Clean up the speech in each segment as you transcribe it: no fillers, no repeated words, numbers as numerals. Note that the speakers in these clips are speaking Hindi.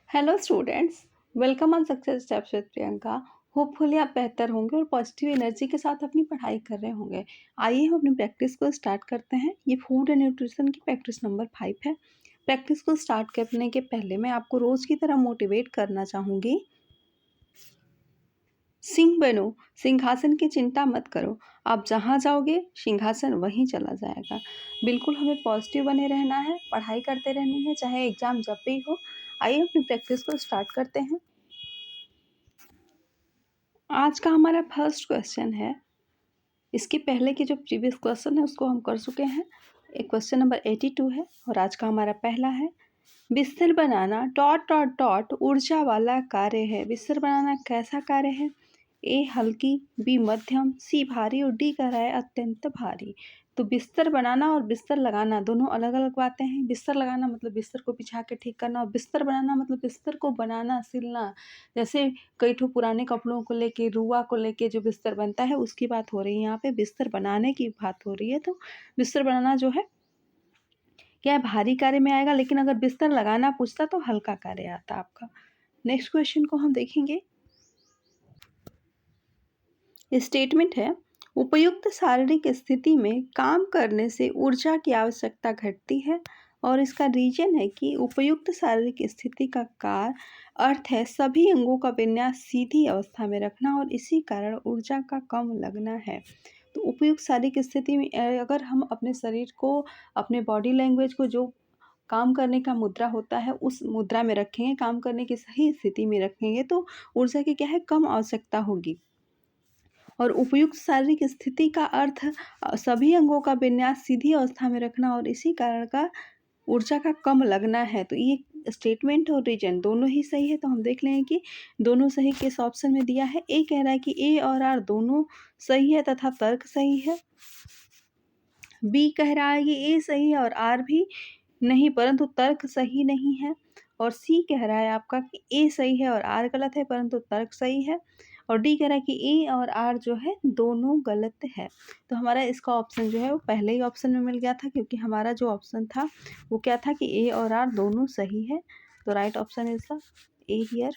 Hello students, welcome on success steps with Priyanka. Hopefully आप बेहतर होंगे और पॉजिटिव एनर्जी के साथ अपनी पढ़ाई कर रहे होंगे। आइए हम अपनी प्रैक्टिस को स्टार्ट करते हैं। ये फूड एंड न्यूट्रिशन की प्रैक्टिस नंबर 5 है। प्रैक्टिस को स्टार्ट करने के पहले मैं आपको रोज़ की तरह मोटिवेट करना चाहूँगी। सिंह बनो, सिंहासन की चिंता मत करो। आप जहाँ जाओगे सिंहासन वहीं चला जाएगा। बिल्कुल हमें पॉजिटिव बने रहना है, पढ़ाई करते रहनी है, चाहे एग्ज़ाम जब भी हो। आइए अपनी प्रैक्टिस को स्टार्ट करते हैं। आज का हमारा फर्स्ट क्वेश्चन है। इसके पहले के जो प्रीवियस क्वेश्चन है उसको हम कर चुके हैं। एक क्वेश्चन नंबर 82 है और आज का हमारा पहला है। बिस्तर बनाना डॉट डॉट डॉट ऊर्जा वाला कार्य है। बिस्तर बनाना कैसा कार्य है? ए हल्की, बी मध्यम, सी भारी और डी कह रहा है अत्यंत भारी। तो बिस्तर बनाना और बिस्तर लगाना दोनों अलग अलग बातें हैं। बिस्तर लगाना मतलब बिस्तर को बिछा के ठीक करना, और बिस्तर बनाना मतलब बिस्तर को बनाना, सिलना। जैसे कई ठो पुराने कपड़ों को लेके, रुआ को लेके जो बिस्तर बनता है उसकी बात हो रही है। यहाँ पे बिस्तर बनाने की बात हो रही है। तो बिस्तर बनाना जो है क्या है, भारी कार्य में आएगा, लेकिन अगर बिस्तर लगाना पूछता तो हल्का कार्य आता आपका। नेक्स्ट क्वेश्चन को हम देखेंगे। स्टेटमेंट है, उपयुक्त शारीरिक स्थिति में काम करने से ऊर्जा की आवश्यकता घटती है। और इसका रीजन है कि उपयुक्त शारीरिक स्थिति का अर्थ है सभी अंगों का विन्यास सीधी अवस्था में रखना, और इसी कारण ऊर्जा का कम लगना है। तो उपयुक्त शारीरिक स्थिति में अगर हम अपने शरीर को, अपने बॉडी लैंग्वेज को, जो काम करने का मुद्रा होता है उस मुद्रा में रखेंगे, काम करने की सही स्थिति में रखेंगे, तो ऊर्जा की क्या है, कम आवश्यकता होगी। और उपयुक्त शारीरिक स्थिति का अर्थ सभी अंगों का विन्यास सीधी अवस्था में रखना, और इसी कारण का ऊर्जा का कम लगना है। तो ये स्टेटमेंट और रीजन दोनों ही सही है। तो हम देख लेंगे कि दोनों सही किस ऑप्शन में दिया है। ए कह रहा है कि ए और आर दोनों सही है तथा तर्क सही है। बी कह रहा है कि ए सही है और आर भी नहीं परंतु तर्क सही नहीं है। और सी कह रहा है आपका कि ए सही है और आर गलत है परंतु तर्क सही है। और डी कह रहा है कि ए और आर जो है दोनों गलत है। तो हमारा इसका ऑप्शन जो है वो पहले ही ऑप्शन में मिल गया था, क्योंकि हमारा जो ऑप्शन था वो क्या था कि ए और आर दोनों सही है। तो right option is the A here.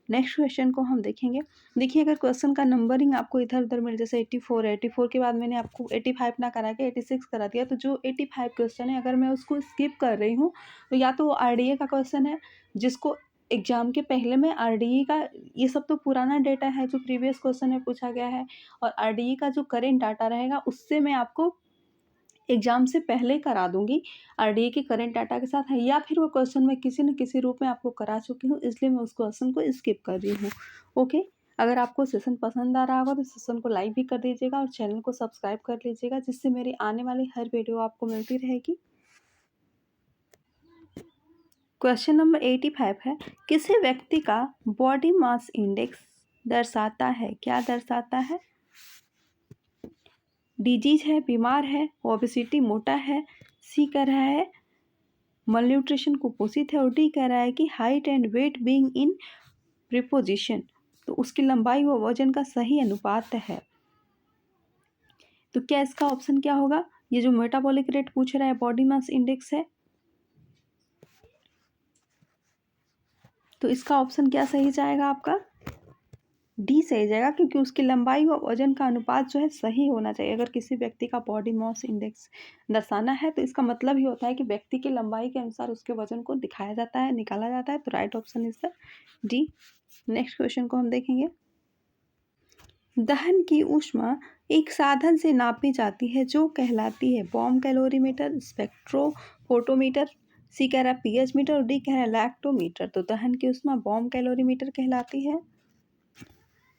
Next question को हम देखेंगे। देखिए, अगर क्वेश्चन का नंबरिंग आपको इधर उधर मिल, जैसे 84 है, 84 के बाद मैंने आपको 85 ना करा के 86 करा दिया, तो जो 85 क्वेश्चन है अगर मैं उसको स्किप कर रही हूँ तो या तो आरडीए का क्वेश्चन है, जिसको एग्जाम के पहले में आरडीए का, ये सब तो पुराना डेटा है जो प्रीवियस क्वेश्चन में पूछा गया है, और आरडीए का जो करेंट डाटा रहेगा उससे मैं आपको एग्जाम से पहले करा दूंगी आरडीए के करंट डाटा के साथ है, या फिर वो क्वेश्चन मैं किसी न किसी रूप में आपको करा चुकी हूँ, इसलिए मैं उस क्वेश्चन को स्किप कर रही हूँ। ओके, अगर आपको सेशन पसंद आ रहा होगा तो सेशन को लाइक भी कर दीजिएगा और चैनल को सब्सक्राइब कर लीजिएगा, जिससे मेरी आने वाली हर वीडियो आपको मिलती रहेगी। क्वेश्चन नंबर 85 है, किसी व्यक्ति का बॉडी मास इंडेक्स दर्शाता है, क्या दर्शाता है? डिजीज है, बीमार है, ओबेसिटी मोटा है, सी कह रहा है मलन्यूट्रिशन कुपोषित है, और डी कह रहा है कि height and weight being in preposition, तो उसकी लंबाई व वजन का सही अनुपात है। तो क्या इसका ऑप्शन क्या होगा? ये जो मेटाबॉलिक रेट पूछ रहा है, बॉडी मास इंडेक्स है, तो इसका ऑप्शन क्या सही जाएगा आपका? डी सही जाएगा, क्योंकि उसकी लंबाई व वजन का अनुपात जो है सही होना चाहिए। अगर किसी व्यक्ति का बॉडी मास इंडेक्स दर्शाना है तो इसका मतलब ही होता है कि व्यक्ति की लंबाई के अनुसार उसके वजन को दिखाया जाता है, निकाला जाता है। तो right option is the D. Next question को हम देखेंगे। दहन की ऊष्मा एक साधन से नापी जाती है जो कहलाती है बॉम्ब कैलोरीमीटर, स्पेक्ट्रोफोटोमीटर, सी कह रहा है पीएच मीटर और डी कह रहा है लैक्टोमीटर। तो दहन की ऊष्मा बॉम्ब कैलोरीमीटर कहलाती है।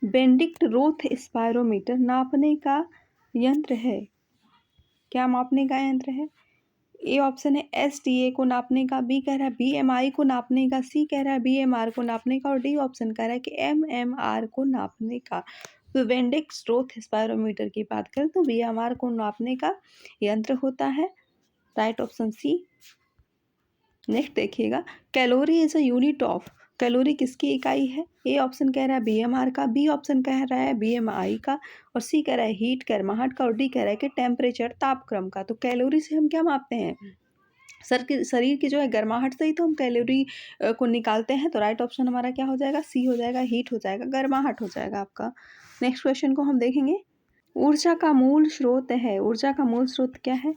बेंडिक्ट रोथ स्पायरोमीटर नापने का यंत्र है, क्या मापने का यंत्र है? ए ऑप्शन है एसटीए को नापने का, बी कह रहा है बीएमआई को नापने का, सी कह रहा है बीएमआर को नापने का, और डी ऑप्शन कह रहा है कि एमएमआर को नापने का। तो बेंडिक्ट रोथ स्पायरोमीटर की बात करें तो बीएमआर को नापने का यंत्र होता है। Right option C. नेक्स्ट देखिएगा, calorie is a unit of, calorie किसकी इकाई है? ए ऑप्शन कह रहा है बीएमआर का, बी ऑप्शन कह रहा है बीएमआई का, और सी कह रहा है हीट गर्माहट का, और डी कह रहा है कि टेम्परेचर तापक्रम का। तो कैलोरी से हम क्या मापते हैं? शरीर की जो है गर्माहट से ही तो हम कैलोरी को निकालते हैं। तो राइट ऑप्शन हमारा क्या हो जाएगा? सी हो जाएगा, हीट हो जाएगा, गर्माहट हो जाएगा आपका। नेक्स्ट क्वेश्चन को हम देखेंगे। ऊर्जा का मूल स्रोत है, ऊर्जा का मूल स्रोत क्या है?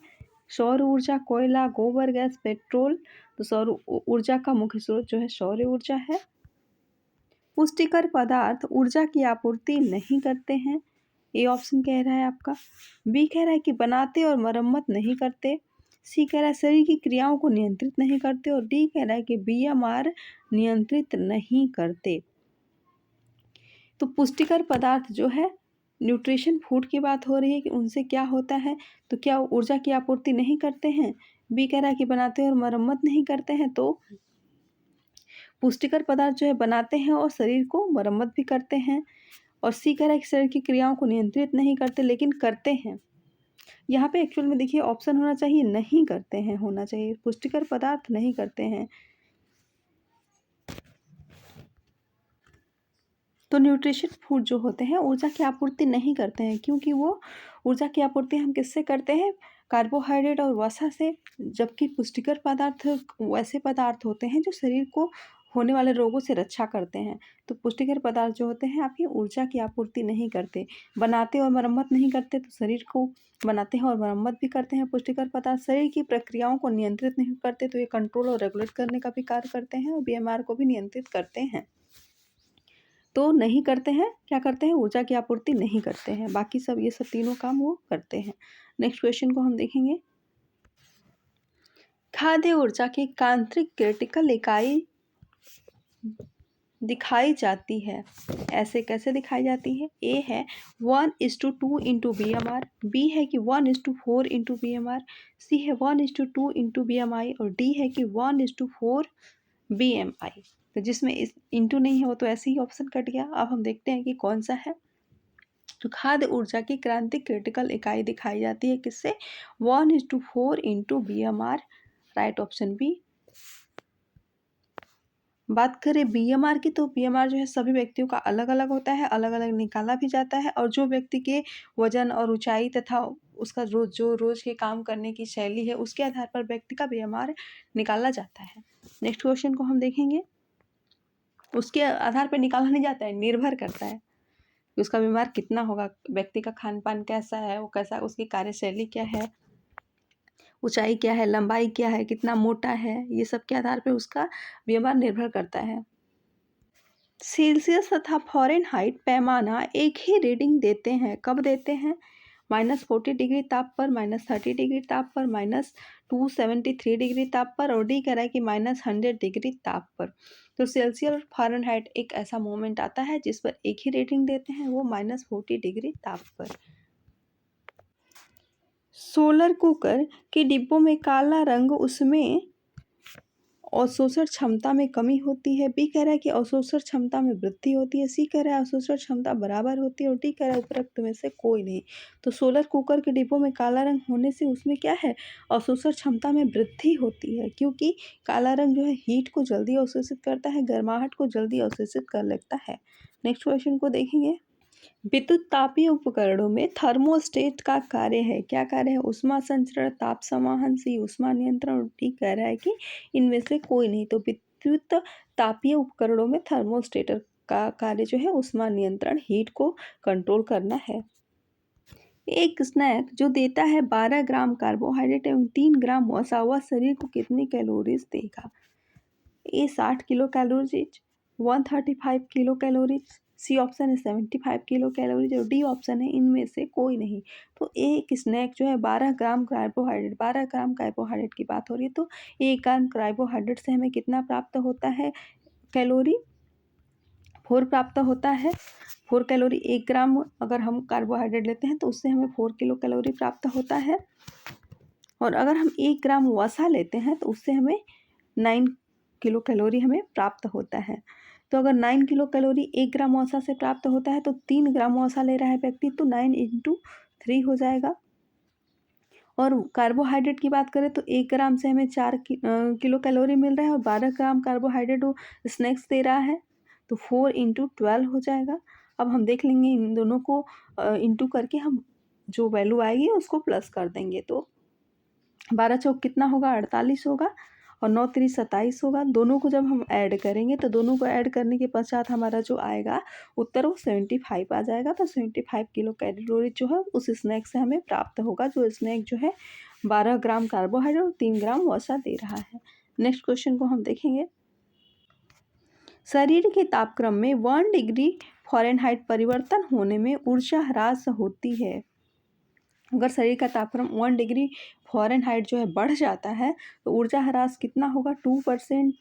सौर ऊर्जा, कोयला, गोबर गैस, पेट्रोल। तो सौर ऊर्जा का मुख्य स्रोत जो है सौर ऊर्जा है। पुष्टिकर पदार्थ ऊर्जा की आपूर्ति नहीं करते हैं। ए ऑप्शन कह रहा है आपका। बी कह रहा है कि बनाते और मरम्मत नहीं करते। सी कह रहा है शरीर की क्रियाओं को नियंत्रित नहीं करते। और डी कह रहा है कि बीएमआर नियंत्रित नहीं करते। तो पुष्टिकर पदार्थ जो है, न्यूट्रिशन फूड की बात हो रही है कि उनसे क्या होता है, तो क्या ऊर्जा की आपूर्ति नहीं करते हैं। बी कह रहा है कि बनाते और मरम्मत नहीं करते हैं। तो पुष्टिकर पदार्थ जो है बनाते हैं और शरीर को मरम्मत भी करते हैं। और सी कह रहा है कि शरीर की क्रियाओं को नियंत्रित नहीं करते लेकिन करते हैं। यहाँ पे एक्चुअल में देखिए ऑप्शन होना चाहिए नहीं करते हैं, होना चाहिए पुष्टिकर पदार्थ नहीं करते हैं। तो न्यूट्रिशन फूड जो होते हैं ऊर्जा की आपूर्ति नहीं करते हैं, क्योंकि वो ऊर्जा की आपूर्ति हम किससे करते हैं? कार्बोहाइड्रेट और वसा से। जबकि पुष्टिकर पदार्थ वैसे पदार्थ होते हैं जो शरीर को होने वाले रोगों से रक्षा करते हैं। तो पुष्टिकर पदार्थ जो होते हैं आपकी ऊर्जा की आपूर्ति नहीं करते, बनाते और मरम्मत नहीं करते। तो शरीर को बनाते हैं और मरम्मत भी करते हैं पुष्टिकर पदार्थ। शरीर की प्रक्रियाओं को नियंत्रित नहीं करते, तो ये कंट्रोल और रेगुलेट करने का भी कार्य करते हैं और बीएमआर को भी नियंत्रित करते हैं। तो नहीं करते हैं, क्या करते हैं? ऊर्जा की आपूर्ति नहीं करते हैं। बाकी सब ये सब तीनों काम वो करते हैं। नेक्स्ट क्वेश्चन को हम देखेंगे। खाद्य ऊर्जा की कांत्रिक क्रिटिकल इकाई दिखाई जाती है, ऐसे कैसे दिखाई जाती है? ए है 1:2 into B M R, B है कि 1:4 into B M R, C है 1:2 इंटू बी एम आई, और डी है कि 1:4 बी एम आई। तो जिसमें इस इंटू नहीं है वो तो ऐसे ही ऑप्शन कट गया। अब हम देखते हैं कि कौन सा है। तो खाद्य ऊर्जा की क्रांतिक क्रिटिकल इकाई दिखाई जाती है किससे? 1:4 into B M R. Right option B. बात करें बीएमआर की, तो बीएमआर जो है सभी व्यक्तियों का अलग अलग होता है, अलग अलग निकाला भी जाता है। और जो व्यक्ति के वजन और ऊंचाई तथा उसका रोज के काम करने की शैली है उसके आधार पर व्यक्ति का बीएमआर निकाला जाता है। नेक्स्ट क्वेश्चन को हम देखेंगे। उसके आधार पर निकाला नहीं जाता है, निर्भर करता है कि उसका बीमार कितना होगा, व्यक्ति का खान पान कैसा है, वो कैसा, उसकी कार्यशैली क्या है, ऊंचाई क्या है, लंबाई क्या है, कितना मोटा है, ये सब के आधार पर उसका बीएमआर निर्भर करता है। सेल्सियस तथा फ़ारेनहाइट पैमाना एक ही रीडिंग देते हैं, कब देते हैं? -40 डिग्री ताप पर, -30 डिग्री ताप पर, -273 डिग्री ताप पर, और डी कह रहा है कि -100 डिग्री ताप पर। तो सेल्सियस और फ़ारेनहाइट एक ऐसा मोमेंट आता है जिस पर एक ही रीडिंग देते हैं, वो -40 डिग्री ताप पर। सोलर कुकर के डिब्बों में काला रंग, उसमें अवशोषण क्षमता में कमी होती है। बी कह रहा है कि अवशोषण क्षमता में वृद्धि होती है। सी कह रहा है अवशोषण क्षमता बराबर होती है। और डी कह रहा है उपरोक्त में से कोई नहीं। तो सोलर कुकर के डिब्बों में काला रंग होने से उसमें क्या है? अवशोषण क्षमता में वृद्धि होती है, क्योंकि काला रंग जो है हीट को जल्दी अवशोषित करता है, गर्माहट को जल्दी अवशोषित कर लेता है। नेक्स्ट क्वेश्चन को देखेंगे। विद्युत तापीय उपकरणों में थर्मोस्टेट का कार्य है, क्या कार्य है? ऊष्मा संचरण, ताप समाहन, सी ऊष्मा नियंत्रण, और डी कह रहा है कि इनमें से कोई नहीं। तो विद्युत तापीय उपकरणों में थर्मोस्टेटर का कार्य जो है ऊष्मा नियंत्रण, हीट को कंट्रोल करना है। एक स्नैक जो देता है 12 ग्राम कार्बोहाइड्रेट एवं 3 ग्राम वसा, वह शरीर को कितनी कैलोरीज देगा? A 60 kilo calories, 135 kilo calories, C option है 75 किलो कैलोरीज, और डी ऑप्शन है इनमें से कोई नहीं। तो एक स्नैक जो है 12 ग्राम कार्बोहाइड्रेट, 12 ग्राम कार्बोहाइड्रेट की बात हो रही है। तो 1 ग्राम कार्बोहाइड्रेट से हमें कितना प्राप्त होता है कैलोरी? 4 प्राप्त होता है। 4 कैलोरी, 1 ग्राम अगर हम कार्बोहाइड्रेट लेते हैं तो उससे हमें 4 किलो कैलोरी प्राप्त होता है। और अगर हम 1 ग्राम वसा लेते हैं तो उससे हमें 9 किलो कैलोरी हमें प्राप्त होता है। तो अगर 9 किलो कैलोरी 1 ग्राम वसा से प्राप्त होता है तो 3 ग्राम वसा ले रहा है व्यक्ति, तो 9 × 3 हो जाएगा। और कार्बोहाइड्रेट की बात करें तो 1 ग्राम से हमें 4 किलो कैलोरी मिल रहा है, और 12 ग्राम कार्बोहाइड्रेट वो स्नैक्स दे रहा है, तो 4 × 12 हो जाएगा। अब हम देख लेंगे इन दोनों को इंटू करके हम जो वैल्यू आएगी उसको प्लस कर देंगे, तो 12 चौक कितना होगा, 48 होगा, और 9 3 27 होगा। दोनों को जब हम ऐड करेंगे तो दोनों को ऐड करने के पश्चात हमारा जो आएगा उत्तर वो 75 आ जाएगा। तो 75 किलो कैलोरी जो है उस स्नैक से हमें प्राप्त होगा, जो स्नैक जो है 12 ग्राम कार्बोहाइड्रेट और 3 ग्राम वसा दे रहा है। नेक्स्ट क्वेश्चन को हम देखेंगे। शरीर के तापक्रम में 1 डिग्री फ़ारेनहाइट परिवर्तन होने में ऊर्जा ह्रास होती है। अगर शरीर का तापक्रम 1 डिग्री फ़ारेनहाइट जो है बढ़ जाता है तो ऊर्जा ह्रास कितना होगा, 2%,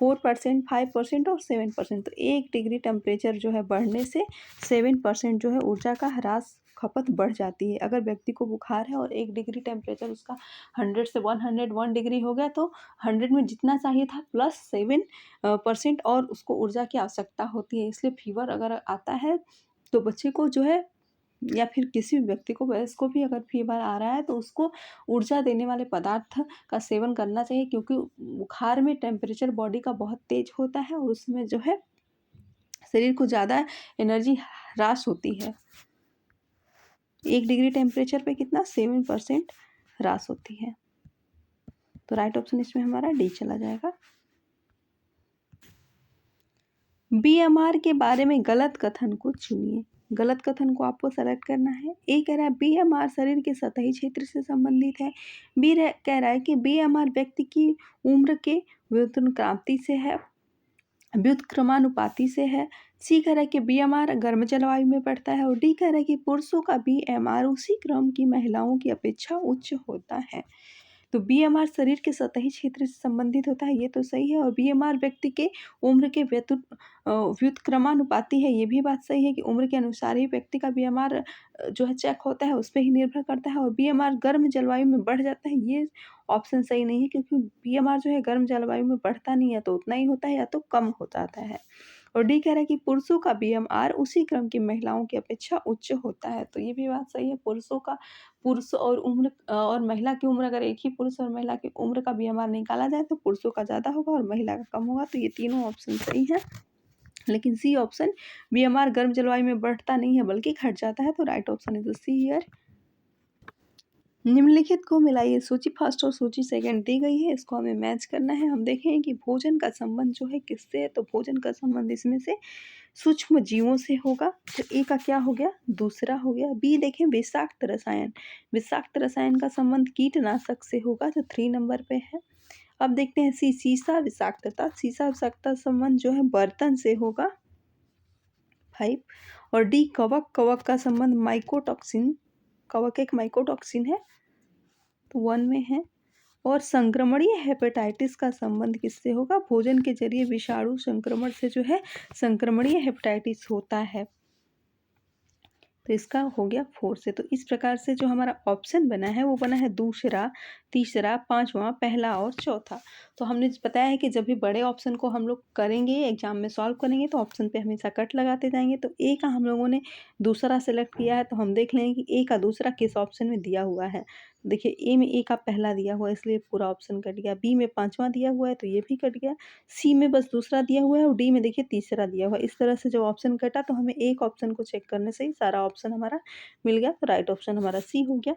4%, 5% और 7%। तो 1 डिग्री टेम्परेचर जो है बढ़ने से 7% जो है ऊर्जा का ह्रास खपत बढ़ जाती है। अगर व्यक्ति को बुखार है और 1 डिग्री टेम्परेचर उसका 100 से 101 डिग्री हो गया तो 100 में जितना चाहिए था प्लस 7% और उसको ऊर्जा की आवश्यकता होती है। इसलिए फीवर अगर आता है तो बच्चे को जो है या फिर किसी भी व्यक्ति को, वयस्क को भी अगर फीवर आ रहा है तो उसको ऊर्जा देने वाले पदार्थ का सेवन करना चाहिए, क्योंकि बुखार में टेम्परेचर बॉडी का बहुत तेज होता है और उसमें जो है शरीर को ज़्यादा एनर्जी ह्रास होती है। 1 डिग्री टेम्परेचर पे कितना, 7% ह्रास होती है। तो राइट ऑप्शन इसमें हमारा डी चला जाएगा। बीएमआर के बारे में गलत कथन को चुनिए। गलत कथन को आपको सेलेक्ट करना है। ए कह रहा है बीएमआर शरीर के सतही क्षेत्र से संबंधित है। बी कह रहा है कि बीएमआर व्यक्ति की उम्र के व्युत्क्रमानुपाती से है, व्युत्क्रमानुपाती से है। सी कह रहा है कि बीएमआर गर्म जलवायु में पड़ता है, और डी कह रहा है कि पुरुषों का बीएमआर उसी क्रम की महिलाओं की अपेक्षा उच्च होता है। तो बीएमआर शरीर के सतही क्षेत्र से संबंधित होता है, ये तो सही है। और बीएमआर व्यक्ति के उम्र के व्युत्क्रमानुपाती है, ये भी बात सही है कि उम्र के अनुसार ही व्यक्ति का बीएमआर जो है चेक होता है, उस पर ही निर्भर करता है। और बीएमआर गर्म जलवायु में बढ़ जाता है, ये ऑप्शन सही नहीं है, क्योंकि बीएमआर जो है गर्म जलवायु में बढ़ता नहीं है, तो उतना ही होता है या तो कम हो जाता है। और डी कह रहा है कि पुरुषों का बीएमआर उसी क्रम की महिलाओं की अपेक्षा उच्च होता है, तो ये भी बात सही है। पुरुष और उम्र और महिला की उम्र, अगर एक ही पुरुष और महिला की उम्र का बीएमआर निकाला जाए तो पुरुषों का ज़्यादा होगा और महिला का कम होगा। तो ये तीनों ऑप्शन सही है, लेकिन सी ऑप्शन बीएमआर गर्म जलवायु में बढ़ता नहीं है बल्कि घट जाता है। तो right option is see here. निम्नलिखित को मिलाइए। सूची फर्स्ट और सूची सेकंड दी गई है, इसको हमें मैच करना है। हम देखें कि भोजन का संबंध जो है किससे है, तो भोजन का संबंध इसमें से सूक्ष्म जीवों से होगा। तो ए का क्या हो गया, दूसरा हो गया। बी देखें विषाक्त रसायन, विषाक्त रसायन का संबंध कीटनाशक से होगा, जो 3 नंबर पे है। अब देखते हैं सी सीसा विषाक्तता, सीसा विषाक्तता संबंध जो है बर्तन से होगा, 5। और डी कवक, कवक का संबंध माइकोटॉक्सिन, कवक एक माइकोटॉक्सिन है, तो 1 में है। और संक्रमणीय हेपेटाइटिस का संबंध किससे होगा, भोजन के जरिए विषाणु संक्रमण से जो है संक्रमणीय हेपेटाइटिस होता है, तो इसका हो गया 4 से। तो इस प्रकार से जो हमारा ऑप्शन बना है वो बना है दूसरा, तीसरा, पांचवा, पहला और चौथा। तो हमने बताया है कि जब भी बड़े ऑप्शन को हम लोग करेंगे, एग्जाम में सॉल्व करेंगे, तो ऑप्शन पे हमेशा कट लगाते जाएंगे। तो ए का हम लोगों ने दूसरा सेलेक्ट किया है, तो हम देख लेंगे कि ए का दूसरा किस ऑप्शन में दिया हुआ है। देखिए ए में ए का पहला दिया हुआ है, इसलिए पूरा ऑप्शन कट गया। बी में पांचवा दिया हुआ है, तो ये भी कट गया। सी में बस दूसरा दिया हुआ है, और डी में देखिए तीसरा दिया हुआ है। इस तरह से जब ऑप्शन कटा तो हमें एक ऑप्शन को चेक करने से ही सारा ऑप्शन हमारा मिल गया। तो राइट ऑप्शन हमारा सी हो गया।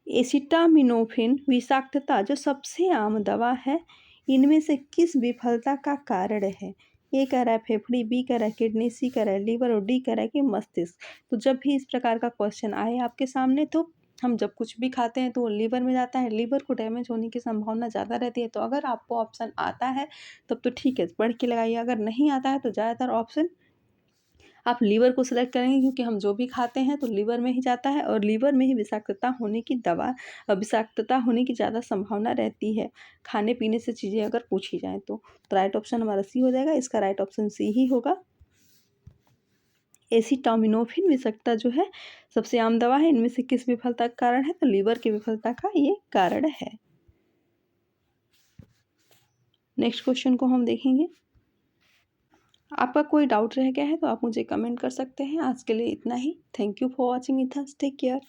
एसिटामिनोफेन विषाक्तता जो सबसे आम दवा है, इनमें से किस विफलता का कारण है। ए कह रहा है फेफड़ी, बी कह रहा है किडनी, सी कह रहा है लीवर और डी कह रहा है कि मस्तिष्क। तो जब भी इस प्रकार का क्वेश्चन आए आपके सामने, तो हम जब कुछ भी खाते हैं तो वो लीवर में जाता है, लीवर को डैमेज होने की संभावना ज़्यादा रहती है। तो अगर आपको ऑप्शन आता है तब तो ठीक है, पढ़ के लगाइए। अगर नहीं आता है तो ज़्यादातर ऑप्शन आप लीवर को सिलेक्ट करेंगे, क्योंकि हम जो भी खाते हैं तो लीवर में ही जाता है, और लीवर में ही विषाक्तता होने की विषाक्तता होने की ज़्यादा संभावना रहती है, खाने पीने से चीज़ें अगर पूछी जाएँ तो। राइट ऑप्शन हमारा सी हो जाएगा, इसका राइट ऑप्शन सी ही होगा। एसिटामिनोफेन विषाक्तता जो है सबसे आम दवा है, इनमें से किस विफलता का कारण है, तो लीवर की विफलता का ये कारण है। नेक्स्ट क्वेश्चन को हम देखेंगे। आपका कोई डाउट रह गया है तो आप मुझे कमेंट कर सकते हैं। आज के लिए इतना ही। थैंक यू फॉर वॉचिंग इथस, टेक केयर।